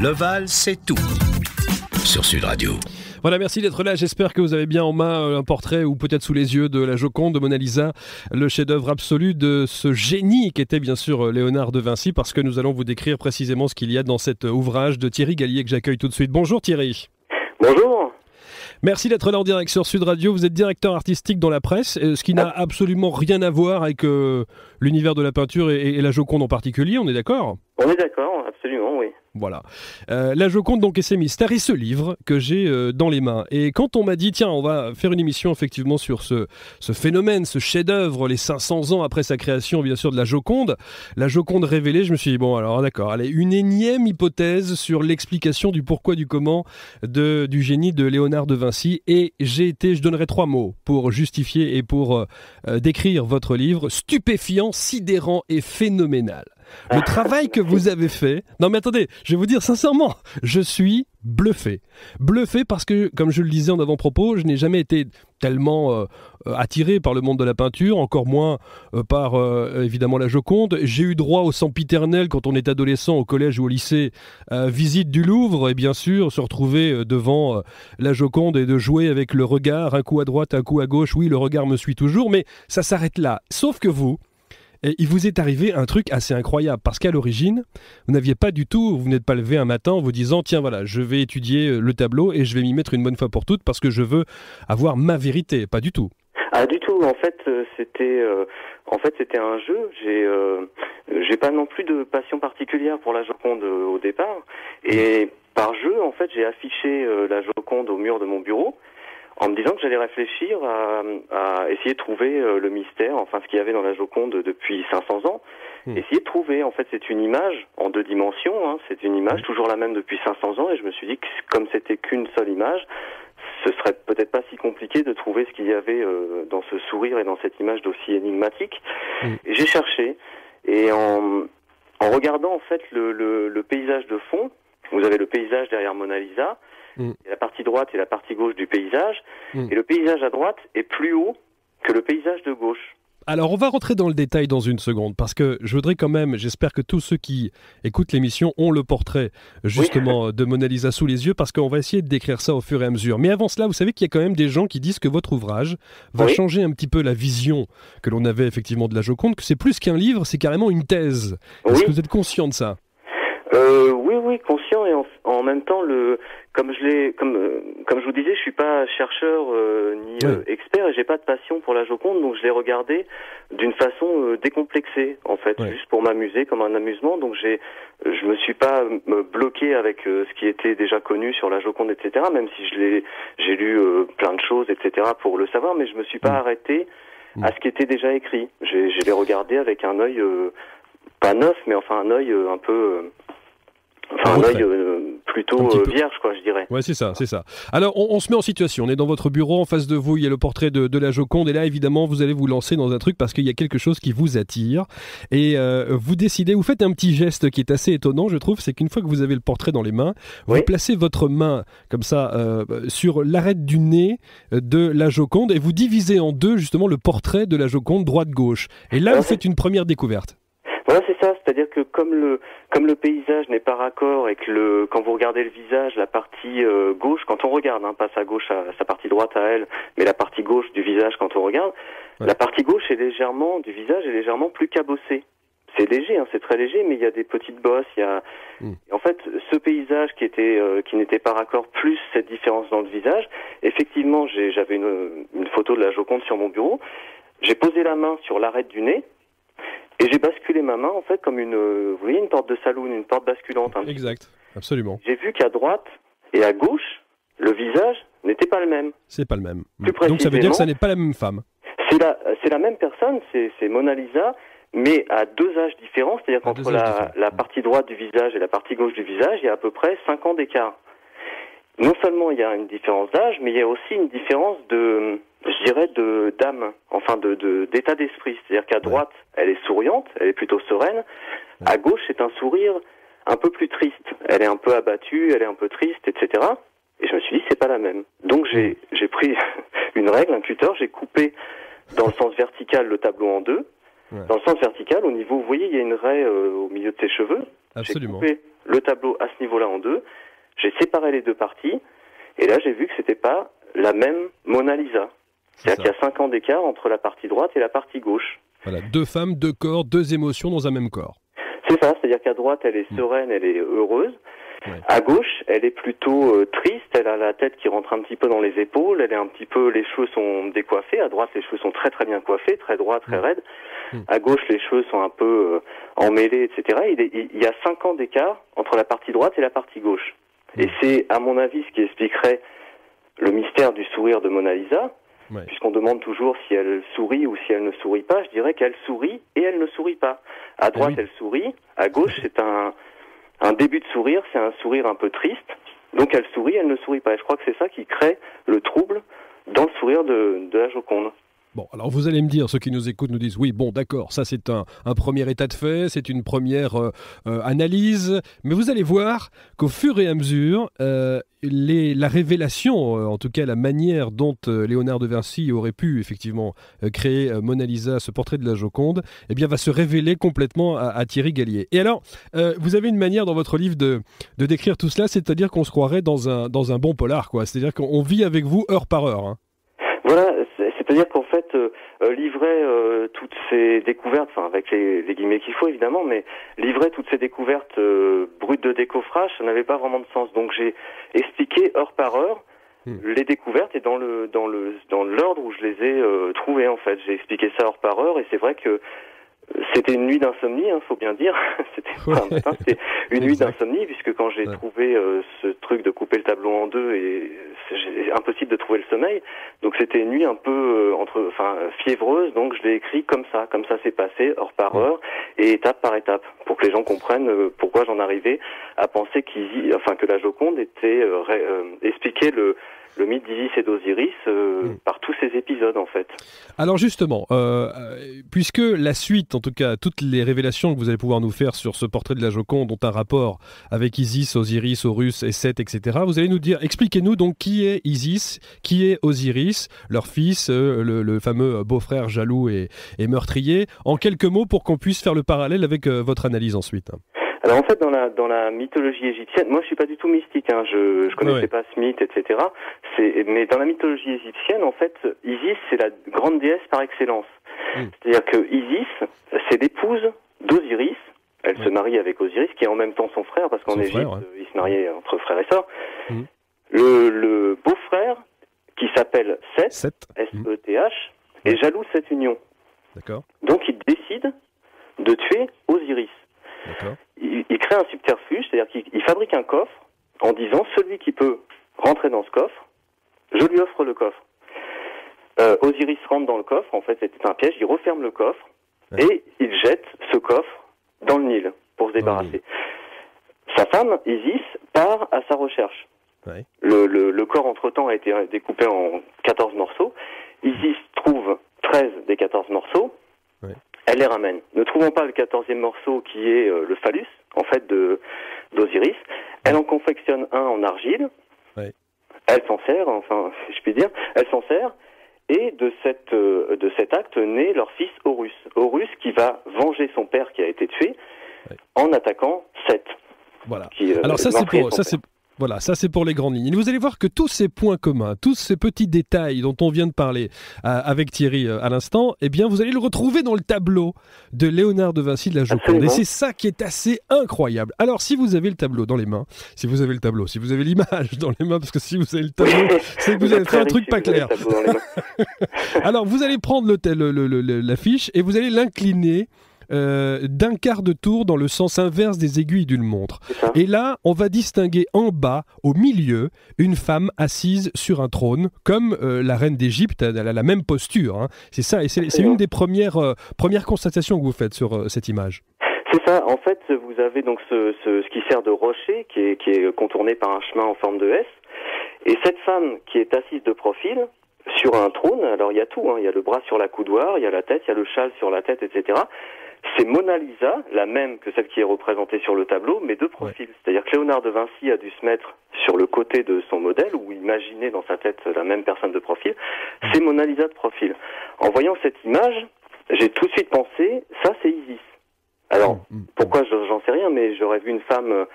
Leval, c'est tout sur Sud Radio. Voilà, merci d'être là. J'espère que vous avez bien en main un portrait ou peut-être sous les yeux de la Joconde de Mona Lisa, le chef-d'œuvre absolu de ce génie qu'était bien sûr Léonard de Vinci, parce que nous allons vous décrire précisément ce qu'il y a dans cet ouvrage de Thierry Gallier que j'accueille tout de suite. Bonjour Thierry. Bonjour. Merci d'être là en direct sur Sud Radio. Vous êtes directeur artistique dans la presse, ce qui n'a absolument rien à voir avec l'univers de la peinture et la Joconde en particulier, on est d'accord ? On est d'accord, absolument, oui. Voilà. La Joconde donc et ses mystères et ce livre que j'ai dans les mains. Et quand on m'a dit, tiens, on va faire une émission effectivement sur ce phénomène, ce chef-d'œuvre, les 500 ans après sa création, bien sûr, de la Joconde révélée, je me suis dit, bon, alors d'accord, allez, une énième hypothèse sur l'explication du pourquoi, du comment du génie de Léonard de Vinci. Et je donnerai 3 mots pour justifier et pour décrire votre livre: stupéfiant, sidérant et phénoménal. Le travail que vous avez fait... Non mais attendez, je vais vous dire sincèrement, je suis bluffé. Bluffé parce que, comme je le disais en avant-propos, je n'ai jamais été tellement attiré par le monde de la peinture, encore moins par évidemment la Joconde. J'ai eu droit au sempiternel quand on est adolescent au collège ou au lycée, visite du Louvre, et bien sûr se retrouver devant la Joconde et de jouer avec le regard, un coup à droite, un coup à gauche. Oui, le regard me suit toujours, mais ça s'arrête là. Sauf que vous... Et il vous est arrivé un truc assez incroyable, parce qu'à l'origine, vous n'êtes pas levé un matin en vous disant, tiens voilà, je vais étudier le tableau et je vais m'y mettre une bonne fois pour toutes parce que je veux avoir ma vérité. Pas du tout. Ah, du tout. En fait, c'était un jeu. J'ai pas non plus de passion particulière pour la Joconde au départ. Et par jeu, en fait, j'ai affiché la Joconde au mur de mon bureau, en me disant que j'allais réfléchir à essayer de trouver le mystère, enfin ce qu'il y avait dans la Joconde depuis 500 ans. Essayer de trouver, en fait, c'est une image en 2 dimensions, hein, c'est une image toujours la même depuis 500 ans, et je me suis dit que comme c'était qu'une seule image, ce serait peut-être pas si compliqué de trouver ce qu'il y avait dans ce sourire et dans cette image d'aussi énigmatique. Et j'ai cherché, et en regardant en fait le paysage de fond, vous avez le paysage derrière Mona Lisa, et la partie droite et la partie gauche du paysage, et le paysage à droite est plus haut que le paysage de gauche. Alors on va rentrer dans le détail dans une seconde, parce que je voudrais quand même, j'espère que tous ceux qui écoutent l'émission ont le portrait justement de Mona Lisa sous les yeux, parce qu'on va essayer de décrire ça au fur et à mesure. Mais avant cela, vous savez qu'il y a quand même des gens qui disent que votre ouvrage va changer un petit peu la vision que l'on avait effectivement de la Joconde, que c'est plus qu'un livre, c'est carrément une thèse. Est-ce que vous êtes conscient de ça ? Oui, conscient, et en même temps, comme je vous disais, je suis pas chercheur ni expert, et j'ai pas de passion pour la Joconde, donc je l'ai regardé d'une façon décomplexée, en fait, juste pour m'amuser, comme un amusement. Donc je me suis pas bloqué avec ce qui était déjà connu sur la Joconde, etc. Même si j'ai lu plein de choses, etc. pour le savoir, mais je me suis pas arrêté à ce qui était déjà écrit. Je l'ai regardé avec un œil pas neuf, mais enfin un œil un peu un œil plutôt vierge, quoi, je dirais. Ouais, c'est ça. Alors, on se met en situation. On est dans votre bureau, en face de vous, il y a le portrait de la Joconde. Et là, évidemment, vous allez vous lancer dans un truc parce qu'il y a quelque chose qui vous attire. Et vous décidez, vous faites un petit geste qui est assez étonnant, je trouve. C'est qu'une fois que vous avez le portrait dans les mains, vous placez votre main, comme ça, sur l'arête du nez de la Joconde. Et vous divisez en deux, justement, le portrait de la Joconde droite-gauche. Et là, vous faites une première découverte. Voilà, c'est ça, c'est-à-dire que comme le paysage n'est pas raccord et que quand vous regardez le visage, la partie gauche, quand on regarde, pas sa gauche à sa partie droite à elle, mais la partie gauche du visage quand on regarde, la partie gauche du visage est légèrement plus cabossée. C'est léger, c'est très léger, mais il y a des petites bosses, Et en fait, ce paysage qui n'était pas raccord, plus cette différence dans le visage, effectivement, j'avais une photo de la Joconde sur mon bureau, j'ai posé la main sur l'arête du nez, et j'ai basculé ma main, en fait, comme vous voyez, une porte de saloon, une porte basculante. Exact, absolument. J'ai vu qu'à droite et à gauche, le visage n'était pas le même. C'est pas le même. Donc ça veut dire que ça n'est pas la même femme. C'est la même personne, c'est Mona Lisa, mais à 2 âges différents, c'est-à-dire qu'entre la partie droite du visage et la partie gauche du visage, il y a à peu près 5 ans d'écart. Non seulement il y a une différence d'âge, mais il y a aussi une différence d'âme, enfin d'état d'esprit. C'est-à-dire qu'à droite, elle est souriante, elle est plutôt sereine. À gauche, c'est un sourire un peu plus triste. Elle est un peu abattue, elle est un peu triste, etc. Et je me suis dit, c'est pas la même. Donc j'ai pris une règle, un cutter, j'ai coupé dans le sens vertical le tableau en 2. Dans le sens vertical, au niveau, vous voyez, il y a une raie au milieu de ses cheveux. Absolument. J'ai coupé le tableau à ce niveau-là en deux, j'ai séparé les deux parties, et là j'ai vu que c'était pas la même Mona Lisa. C'est-à-dire qu'il y a 5 ans d'écart entre la partie droite et la partie gauche. Voilà, 2 femmes, 2 corps, 2 émotions dans un même corps. C'est ça, c'est-à-dire qu'à droite elle est sereine, elle est heureuse. Ouais. À gauche, elle est plutôt triste, elle a la tête qui rentre un petit peu dans les épaules, elle est un petit peu, les cheveux sont décoiffés, à droite les cheveux sont très très bien coiffés, très droits, très raides. À gauche les cheveux sont un peu emmêlés, etc. Il y a 5 ans d'écart entre la partie droite et la partie gauche. Et c'est, à mon avis, ce qui expliquerait le mystère du sourire de Mona Lisa, puisqu'on demande toujours si elle sourit ou si elle ne sourit pas. Je dirais qu'elle sourit et elle ne sourit pas. À droite, elle sourit, à gauche, c'est un début de sourire, c'est un sourire un peu triste. Donc elle sourit, elle ne sourit pas. Et je crois que c'est ça qui crée le trouble dans le sourire de la Joconde. Bon, alors vous allez me dire, ceux qui nous écoutent nous disent, oui, bon, d'accord, ça c'est un premier état de fait, c'est une première analyse, mais vous allez voir qu'au fur et à mesure, la révélation, en tout cas la manière dont Léonard de Vinci aurait pu effectivement créer Mona Lisa, ce portrait de la Joconde, eh bien va se révéler complètement à Thierry Gallier. Et alors, vous avez une manière dans votre livre de décrire tout cela, c'est-à-dire qu'on se croirait dans un bon polar, quoi. C'est-à-dire qu'on vit avec vous heure par heure. Hein. Voilà, c'est-à-dire qu'en fait, livrer toutes ces découvertes, enfin avec les guillemets qu'il faut évidemment, mais livrer toutes ces découvertes brutes de décoffrage, ça n'avait pas vraiment de sens. Donc j'ai expliqué heure par heure les découvertes et dans l'ordre où je les ai trouvées en fait. J'ai expliqué ça heure par heure et c'est vrai que c'était une nuit d'insomnie, faut bien dire. C'était une nuit d'insomnie puisque quand j'ai trouvé ce truc de couper le tableau en deux et c'est impossible de trouver le sommeil. Donc c'était une nuit un peu fiévreuse. Donc je l'ai écrit comme ça s'est passé heure par heure et étape par étape pour que les gens comprennent pourquoi j'en arrivais à penser que la Joconde était expliquait le mythe d'Isis et d'Osiris par tous ces épisodes en fait. Alors justement, puisque la suite, en tout cas toutes les révélations que vous allez pouvoir nous faire sur ce portrait de la Joconde ont un rapport avec Isis, Osiris, Horus et Seth, etc., vous allez nous dire, expliquez-nous donc qui est Isis, qui est Osiris, leur fils, le fameux beau-frère jaloux et meurtrier, en quelques mots pour qu'on puisse faire le parallèle avec votre analyse ensuite. Alors en fait dans la mythologie égyptienne, moi je suis pas du tout mystique, je connaissais pas ce mythe, etc. Mais dans la mythologie égyptienne, en fait, Isis c'est la grande déesse par excellence. C'est-à-dire que Isis c'est l'épouse d'Osiris. Elle se marie avec Osiris, qui est en même temps son frère, parce qu'en Égypte ils se mariaient entre frères et sœurs. Le beau-frère qui s'appelle Seth, S-E-T-H, est jaloux de cette union. D'accord. Donc il décide de tuer Osiris. Il crée un subterfuge, c'est-à-dire qu'il fabrique un coffre en disant celui qui peut rentrer dans ce coffre, je lui offre le coffre. Osiris rentre dans le coffre, en fait c'était un piège, il referme le coffre et il jette ce coffre dans le Nil pour se débarrasser. Sa femme, Isis, part à sa recherche. Le corps entre-temps a été découpé en 14 morceaux. Isis trouve 13 des 14 morceaux. Elle les ramène. Ne trouvant pas le 14e morceau qui est le phallus, en fait, d'Osiris, elle en confectionne un en argile. Elle s'en sert, enfin, si je puis dire, elle s'en sert, et de cet acte naît leur fils Horus. Horus qui va venger son père qui a été tué en attaquant Seth. Voilà. Alors ça c'est pour les grandes lignes. Et vous allez voir que tous ces points communs, tous ces petits détails dont on vient de parler avec Thierry à l'instant, eh bien vous allez le retrouver dans le tableau de Léonard de Vinci de la Joconde. Et c'est ça qui est assez incroyable. Alors si vous avez le tableau dans les mains, si vous avez l'image dans les mains, parce que si vous avez le tableau, c'est que vous avez fait un truc pas clair. Alors vous allez prendre l'affiche et vous allez l'incliner d'un quart de tour dans le sens inverse des aiguilles d'une montre. Et là, on va distinguer en bas, au milieu, une femme assise sur un trône, comme la reine d'Égypte, elle a la même posture. Hein. C'est ça, et c'est une des premières constatations que vous faites sur cette image. C'est ça. En fait, vous avez donc ce qui sert de rocher, qui est contourné par un chemin en forme de S. Et cette femme qui est assise de profil sur un trône, alors il y a tout, il y a le bras sur la coudoir, il y a la tête, il y a le châle sur la tête, etc. C'est Mona Lisa, la même que celle qui est représentée sur le tableau, mais de profil. C'est-à-dire que Léonard de Vinci a dû se mettre sur le côté de son modèle, ou imaginer dans sa tête la même personne de profil. C'est Mona Lisa de profil. En voyant cette image, j'ai tout de suite pensé, ça c'est Isis. Alors, pourquoi j'en sais rien, mais j'aurais vu une femme